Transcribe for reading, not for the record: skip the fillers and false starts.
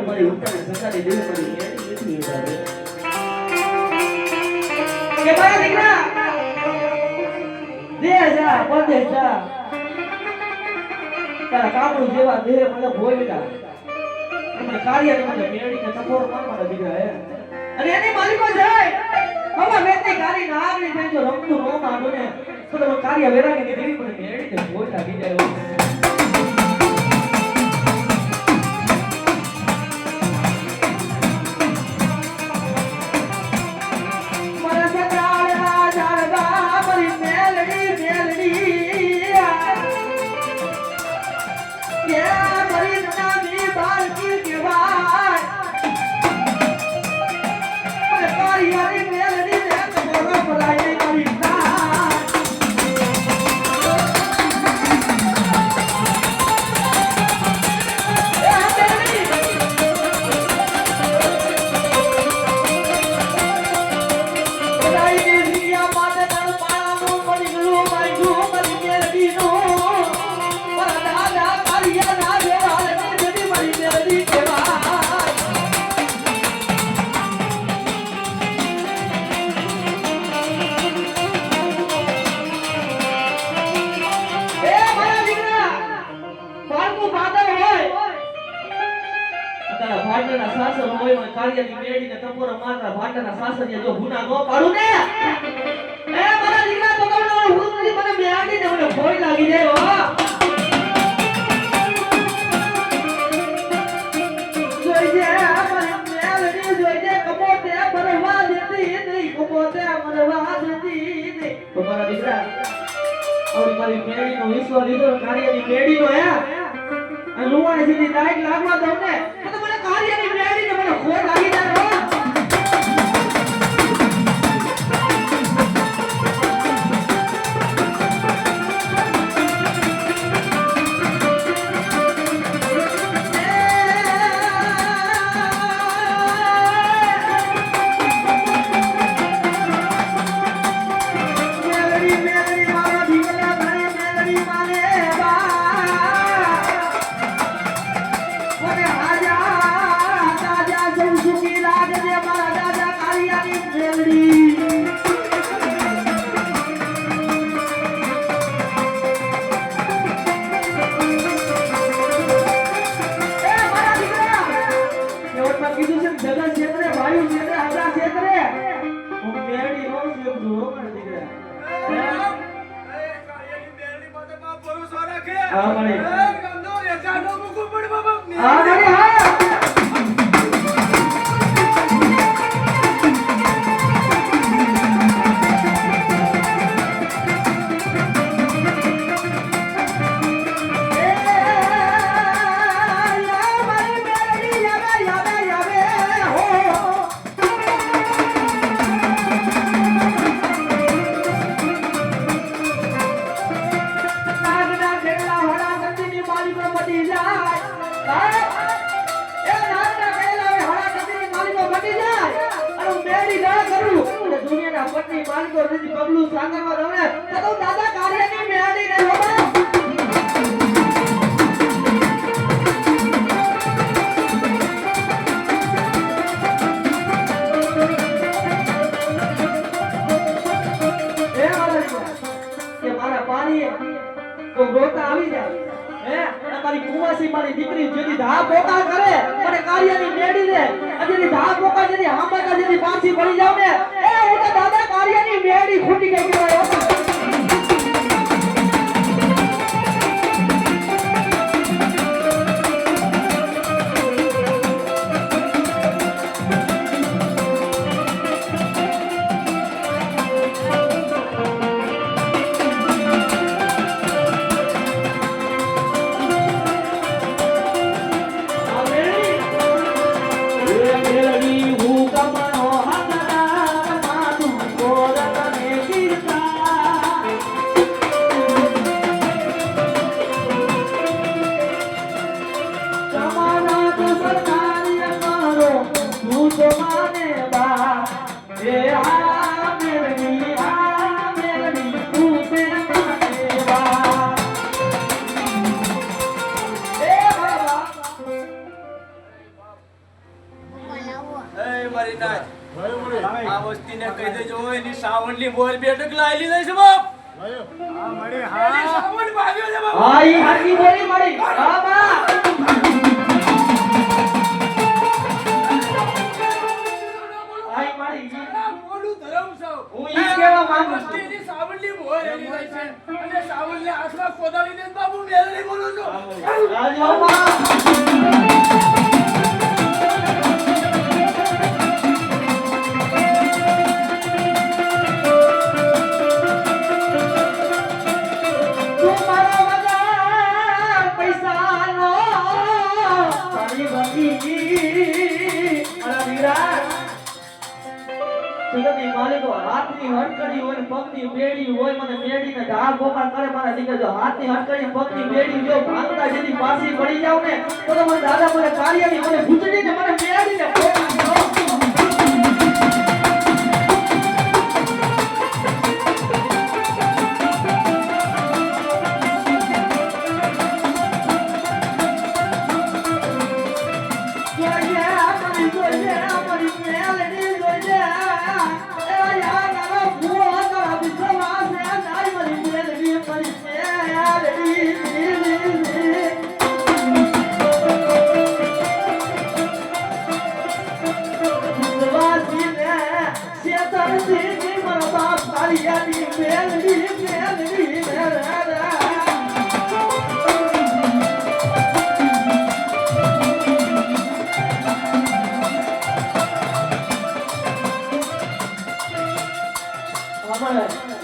મારી ઉપર સકારી દેવી મારી એની ઉતારે કે મારા દીકરા દે જા પદે જા તારા કામનું જેવા દેહ મને ભોયડા મને કાર્યને મને મેળીને ટકોર મારવાના દીકરા હે અને એની માલિકો જાય હવે વેતી કારી ના આગળ થઈ જો રમતું નો માંડો ને તો તમે કાર્ય વેરાની દેવી મને મેળીને ભોયડા દી જાય કાર્યની મેળીને ટપોરો મારતા ભાટાના સાસરિયા જો ગુના નો પાડું ને એ મારા દીકરા તો કવનો હું મને મેળીને મને ભોય લાગી જાય હો જોઈજે મારી મેળડી જોઈજે કપોતે ભરવા દેતી નહીં કપોતે ભરવા દેતી નહીં તો મારા દીકરા ઓરી મારી મેળીનો વિશ્વાસ લીધો કાર્યની મેળીનો હે આ લુવાણી સીધી ડાઈટ લાગવા દઉં ને તો મને કાર્યની મેળીને મને ખોટ લાગી જાય હો પત્ની માલિકો નથી પગલું સાંગરમાં રહે તો દાદા કાર્યની મેળડી ને હોવા એ મારા કે મારા પાણી તો રોતા આવી જાય હે તમારી કુવાસી મારી દીકરી જેની ધા પોકા કરે મને કાર્યની મેળી રે જેની ધા પોકા જેની હાંબાકા જેની પાછી પડી જાવ ને એ હું તો દાદા કાર્યની મેળી ખૂટી ગઈ કહેવાય હું કમનો હંગના માતું કોરતને કીર્તા વસ્તીને કહી દેજો એની સાવણની બોલ બેઠક લાવી લીધી છે બાપ. હા મળી એની હા સાવણ ભાગ્યો છે બાપ. હા ઈ હાચી બોલી મળી હા બા આઈ મારી આ મોઢું ધરમ છો. હું ઈ કહેવા માંગુ છું. વસ્તીની સાવણની બોલ એની રહી છે અને સાવણને હાથમાં કોદાળીને બાબુ મેલડી બોલું છું. રાજો બા તું મારો વગર પૈસાનો તારી બધી અરે વીરા જગતની માલિકો હાથની હડકડી હોય ને પગની બેડી હોય મને બેડીને ઢાળ પોકાર કરે મારા દીકરા જો હાથની હડકડી પગની બેડી જો ભાંગતા જેથી પાછી પડી જાવ ને તો મને દાદા મને કાર્યની મને ભૂતડીને મને બેડીને પોકાર દો